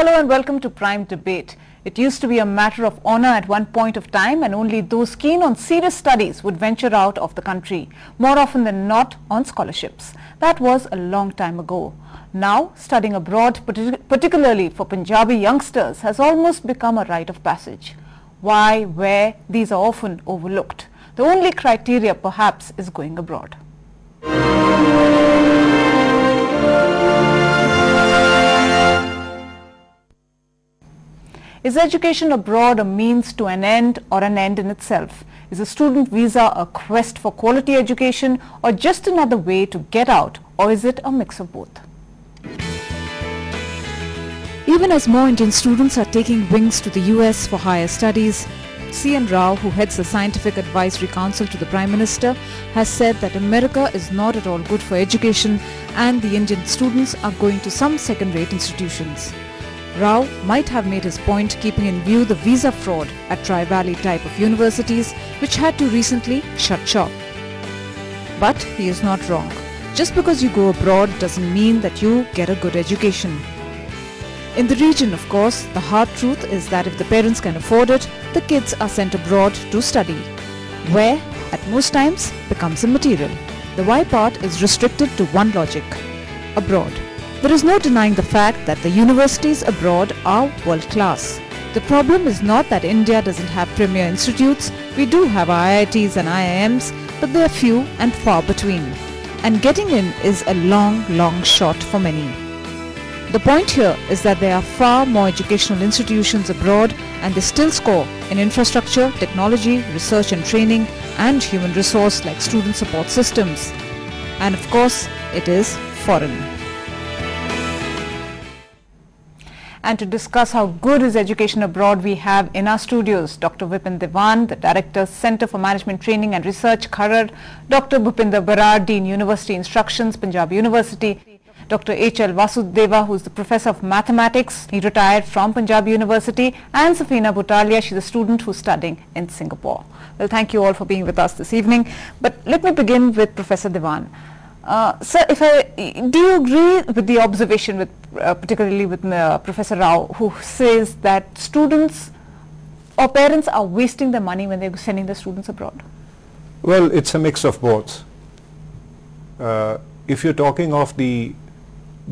Hello and welcome to Prime Debate. It used to be a matter of honor at one point of time, and only those keen on serious studies would venture out of the country, more often than not on scholarships. That was a long time ago. Now, studying abroad, particularly for Punjabi youngsters, has almost become a rite of passage. Why, where, these are often overlooked. The only criteria, perhaps, is going abroad. Is education abroad a means to an end or an end in itself? Is a student visa a quest for quality education or just another way to get out, or is it a mix of both? Even as more Indian students are taking wings to the US for higher studies, C.N. Rao, who heads the Scientific Advisory Council to the Prime Minister, has said that America is not at all good for education and the Indian students are going to some second-rate institutions. Rao might have made his point keeping in view the visa fraud at Tri-Valley type of universities which had to recently shut shop. But he is not wrong. Just because you go abroad doesn't mean that you get a good education. In the region, of course, the hard truth is that if the parents can afford it, the kids are sent abroad to study. Where, at most times, becomes immaterial. The why part is restricted to one logic: abroad. There is no denying the fact that the universities abroad are world-class. The problem is not that India doesn't have premier institutes. We do have IITs and IIMs, but they are few and far between. And getting in is a long, long shot for many. The point here is that there are far more educational institutions abroad and they still score in infrastructure, technology, research and training, and human resource like student support systems. And of course, it is foreign. And to discuss how good is education abroad, we have in our studios Dr. Vipin Dewan, the Director, Centre for Management Training and Research, Kharar; Dr. Bhupinder Barar, Dean, University Instructions, Punjab University; Dr. H.L. Vasudeva, who is the Professor of Mathematics, he retired from Punjab University; and Safina Butalia, she's a student who's studying in Singapore. Well, thank you all for being with us this evening. But let me begin with Professor Dewan. Sir, do you agree with the observation, particularly with Professor Rao, who says that students or parents are wasting their money when they're sending their students abroad? Well, it's a mix of both. If you're talking of the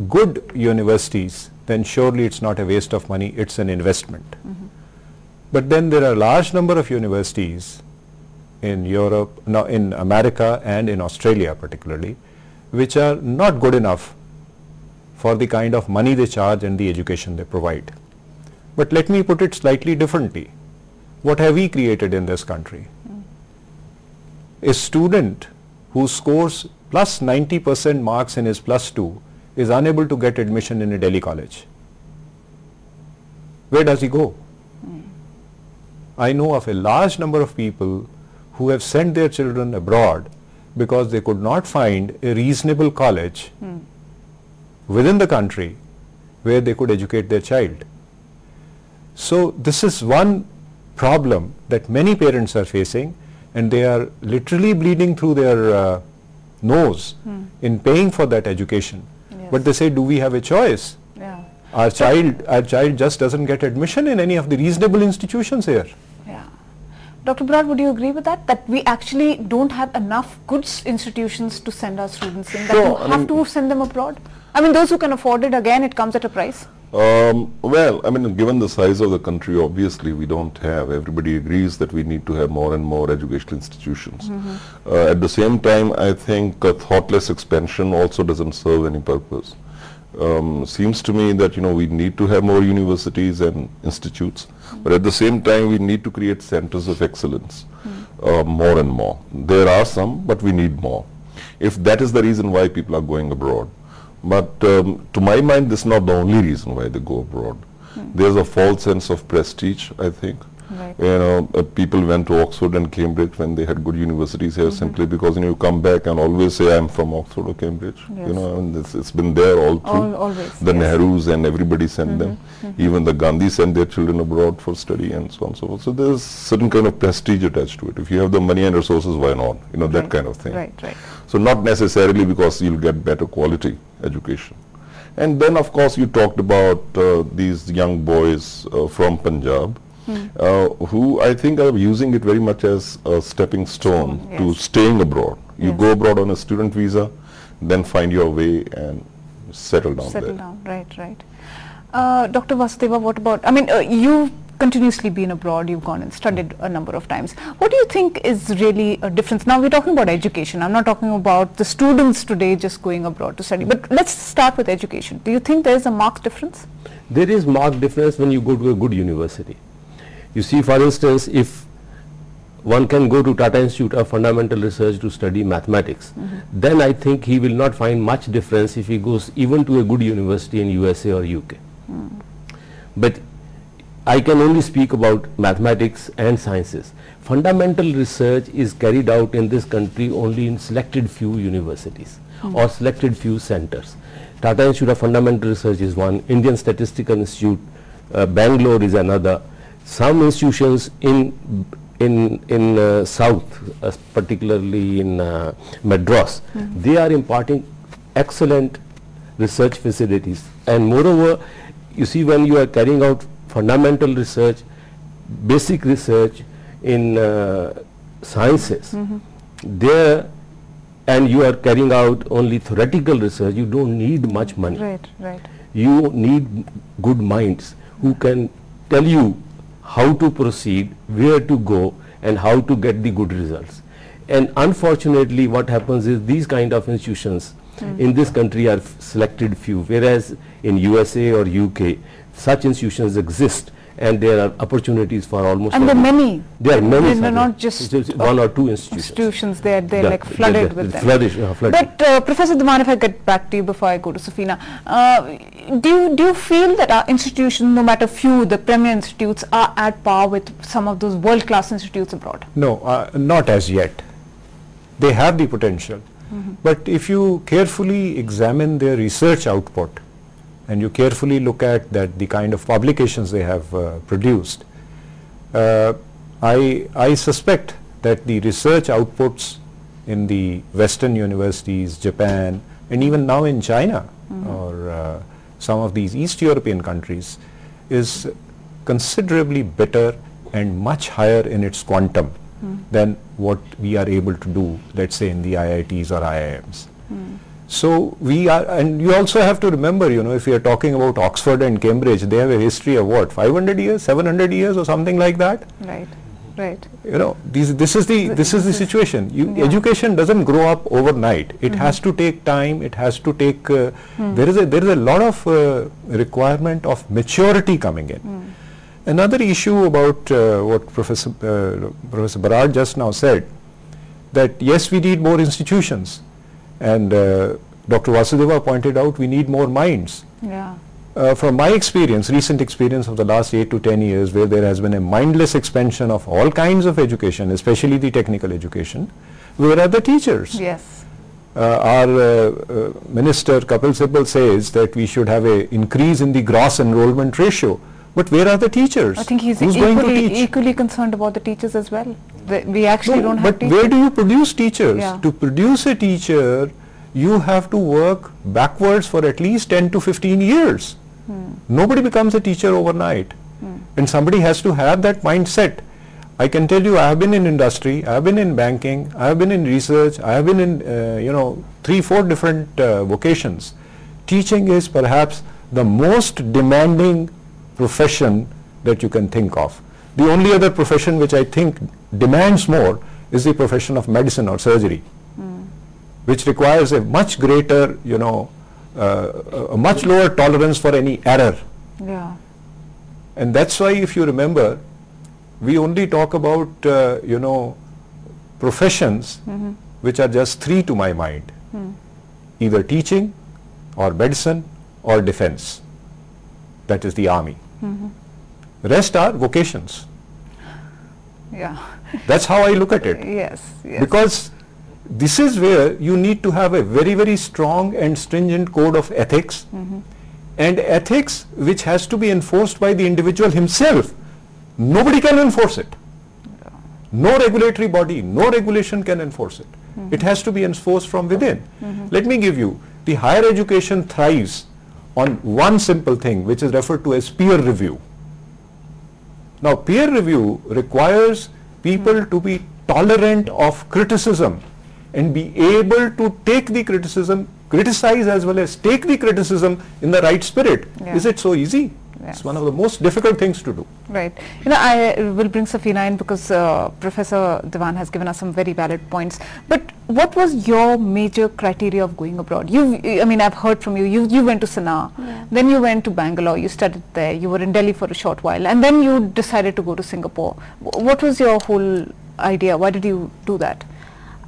good universities, then surely it's not a waste of money, it's an investment. But then there are a large number of universities in Europe, no, in America and in Australia particularly, which are not good enough for the kind of money they charge and the education they provide. But let me put it slightly differently. What have we created in this country? A student who scores plus 90% marks in his plus 2 is unable to get admission in a Delhi college. Where does he go? I know of a large number of people who have sent their children abroad because they could not find a reasonable college within the country where they could educate their child. So this is one problem that many parents are facing, and they are literally bleeding through their nose in paying for that education. Yes. But they say, do we have a choice? Yeah. Our child just doesn't get admission in any of the reasonable institutions here. Yeah. Dr. Barar, would you agree with that? That we actually don't have enough good institutions to send our students in, that Sure, you have to send them abroad? I mean, those who can afford it, again, it comes at a price. Well, I mean, given the size of the country, obviously we don't have. Everybody agrees that we need to have more and more educational institutions. At the same time, I think a thoughtless expansion also doesn't serve any purpose. Seems to me that, we need to have more universities and institutes, but at the same time we need to create centers of excellence, more and more. There are some, but we need more, if that is the reason why people are going abroad. But to my mind, this is not the only reason why they go abroad. There's a false sense of prestige, I think. Right. People went to Oxford and Cambridge when they had good universities here simply because you come back and always say I'm from Oxford or Cambridge. Yes. And it's been there all through. Always. The Nehrus and everybody sent them. Even the Gandhi sent their children abroad for study and so on and so forth. So there's certain kind of prestige attached to it. If you have the money and resources, why not? Right. That kind of thing. Right. So not necessarily because you'll get better quality education. And then of course you talked about these young boys from Punjab who I think are using it very much as a stepping stone Yes. to staying abroad. You Yes. go abroad on a student visa, then find your way and settle down Settle there. down, right. Dr. Vasudeva, what about, I mean, you've continuously been abroad, you've gone and studied a number of times. What do you think is really a difference? Now we're talking about education. I'm not talking about the students today just going abroad to study, but let's start with education. Do you think there is a marked difference? There is marked difference when you go to a good university. You see, for instance, if one can go to Tata Institute of Fundamental Research to study mathematics, then I think he will not find much difference if he goes even to a good university in USA or UK. But I can only speak about mathematics and sciences. Fundamental research is carried out in this country only in selected few universities or selected few centers. Tata Institute of Fundamental Research is one, Indian Statistical Institute, Bangalore is another. Some institutions in South, particularly in Madras, they are imparting excellent research facilities. And moreover, you see, when you are carrying out fundamental research, basic research in sciences, there, and you are carrying out only theoretical research, you don't need much money. Right. You need good minds who can tell you how to proceed, where to go, and how to get the good results. And unfortunately, what happens is these kind of institutions in this country are selected few, whereas in USA or UK, such institutions exist, and there are opportunities for almost. And there are many. There are many. They're not just one or two institutions. They're like flooded with them. Flooded. But Professor Devan, if I get back to you before I go to Safina, do you feel that our institutions, no matter few, the premier institutes, are at par with some of those world-class institutes abroad? No, not as yet. They have the potential. But if you carefully examine their research output and you carefully look at the kind of publications they have produced, I suspect that the research outputs in the Western universities, Japan, and even now in China or some of these East European countries is considerably better and much higher in its quantum than what we are able to do, let's say, in the IITs or IIMs. So we are, and you also have to remember, you know, if we are talking about Oxford and Cambridge, they have a history of what, 500 years, 700 years or something like that? Right. You know, this is the situation. Education doesn't grow up overnight. It has to take time. It has to take. There is a lot of requirement of maturity coming in. Another issue about what Professor Berard just now said, that yes, we need more institutions, and Dr. Vasudeva pointed out we need more minds. Yeah. From my experience, recent experience of the last 8 to 10 years, where there has been a mindless expansion of all kinds of education, especially the technical education, where are the teachers? Yes. Our Minister Kapil Sibal says that we should have an increase in the gross enrollment ratio. But where are the teachers? I think he's Who's going to teach? equally concerned about the teachers as well. We actually don't have but teachers. where do you produce teachers? Yeah. To produce a teacher, you have to work backwards for at least 10 to 15 years. Nobody becomes a teacher overnight. And somebody has to have that mindset. I can tell you, I have been in industry, I have been in banking, I have been in research, I have been in 3-4 different vocations. Teaching is perhaps the most demanding profession that you can think of. The only other profession which I think demands more is the profession of medicine or surgery, which requires a much greater, a much lower tolerance for any error. Yeah. And that's why, if you remember, we only talk about, professions which are just 3 to my mind, either teaching or medicine or defense, that is the army. Rest are vocations. Yeah. That's how I look at it. Yes. Because this is where you need to have a very, very strong and stringent code of ethics, and ethics which has to be enforced by the individual himself. Nobody can enforce it. No regulatory body, no regulation can enforce it. It has to be enforced from within. Let me give you, the higher education thrives on one simple thing which is referred to as peer review. Now, peer review requires people to be tolerant of criticism and be able to take the criticism, criticize as well as take the criticism in the right spirit. Yeah. Is it so easy? Yes. It's one of the most difficult things to do. Right. You know, I will bring Safina in because Professor Dewan has given us some very valid points. But what was your major criteria of going abroad? I mean, I've heard from you. You went to Sanaa, then you went to Bangalore. You studied there. You were in Delhi for a short while, and then you decided to go to Singapore. What was your whole idea? Why did you do that?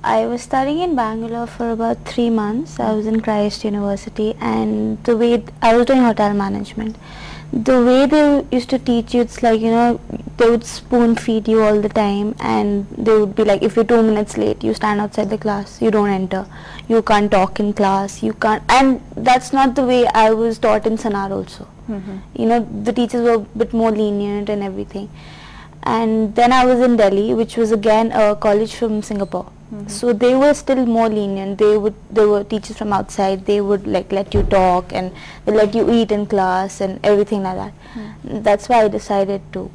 I was studying in Bangalore for about 3 months. I was in Christ University, and the way I was doing hotel management. The way they used to teach you, it's like, you know, they would spoon feed you all the time, and they would be like, if you're 2 minutes late, you stand outside the class, you don't enter, you can't talk in class, you can't, and that's not the way I was taught in Sanaa also. You know, the teachers were a bit more lenient and everything. And then I was in Delhi, which was again a college from Singapore. So they were still more lenient. They were teachers from outside. They would like let you talk, and they let you eat in class and everything like that. That's why I decided to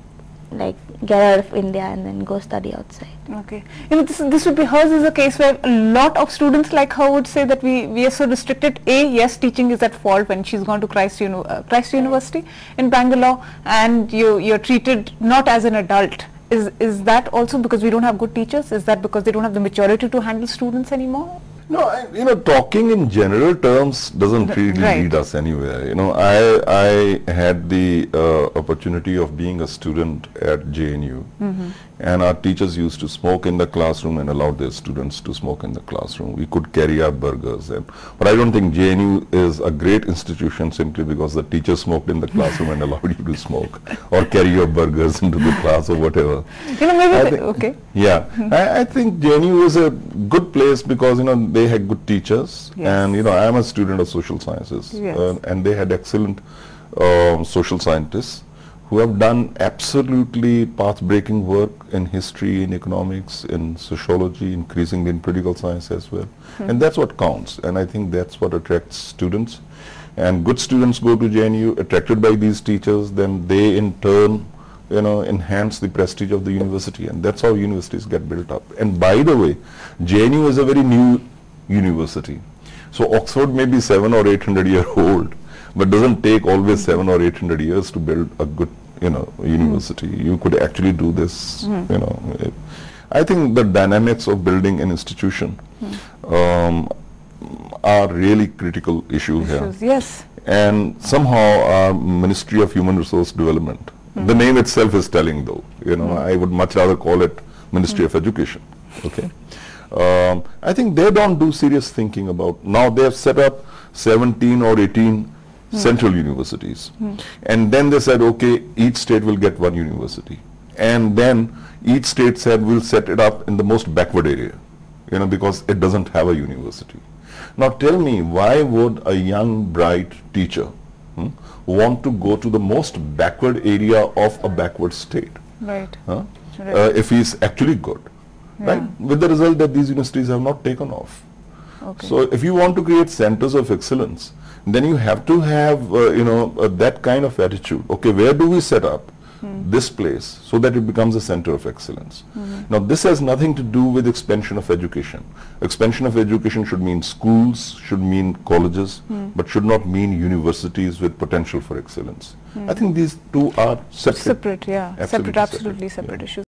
like get out of India and then go study outside. Okay. You know, this would be hers is a case where a lot of students like her would say that we are so restricted. Yes, teaching is at fault when she's gone to Christ University in Bangalore, and you're treated not as an adult. Is that also because we don't have good teachers? Is that because they don't have the maturity to handle students anymore? No, you know, talking in general terms doesn't really lead us anywhere. You know, I had the opportunity of being a student at JNU, and our teachers used to smoke in the classroom and allowed their students to smoke in the classroom. We could carry our burgers, but I don't think JNU is a great institution simply because the teachers smoked in the classroom and allowed you to smoke or carry your burgers into the class or whatever. You know, maybe okay. Yeah, I think JNU is a good place because, you know, they had good teachers, and, you know, I am a student of social sciences, and they had excellent social scientists who have done absolutely path-breaking work in history, in economics, in sociology, increasingly in political science as well. And that's what counts, and I think that's what attracts students. And good students go to JNU, attracted by these teachers, then they in turn, you know, enhance the prestige of the university, and that's how universities get built up. And by the way, JNU is a very new university. So Oxford may be 700 or 800 years old, but doesn't take always 700 or 800 years to build a good, you know, university. You could actually do this, you know. I think the dynamics of building an institution are really critical issue here. Yes. And somehow our Ministry of Human Resource Development, the name itself is telling though, you know, I would much rather call it Ministry of Education, okay. I think they don't do serious thinking about, now they have set up 17 or 18 central universities, and then they said, okay, each state will get one university, and then each state said we'll set it up in the most backward area, you know, because it doesn't have a university. Now tell me, why would a young bright teacher want to go to the most backward area of a backward state? Right. If he's actually good. Right, with the result that these universities have not taken off. Okay. So if you want to create centers of excellence, then you have to have, you know, that kind of attitude. Okay, where do we set up this place so that it becomes a center of excellence? Now this has nothing to do with expansion of education. Expansion of education should mean schools, should mean colleges, but should not mean universities with potential for excellence. I think these two are separate. Separate, yeah. Absolutely separate issues.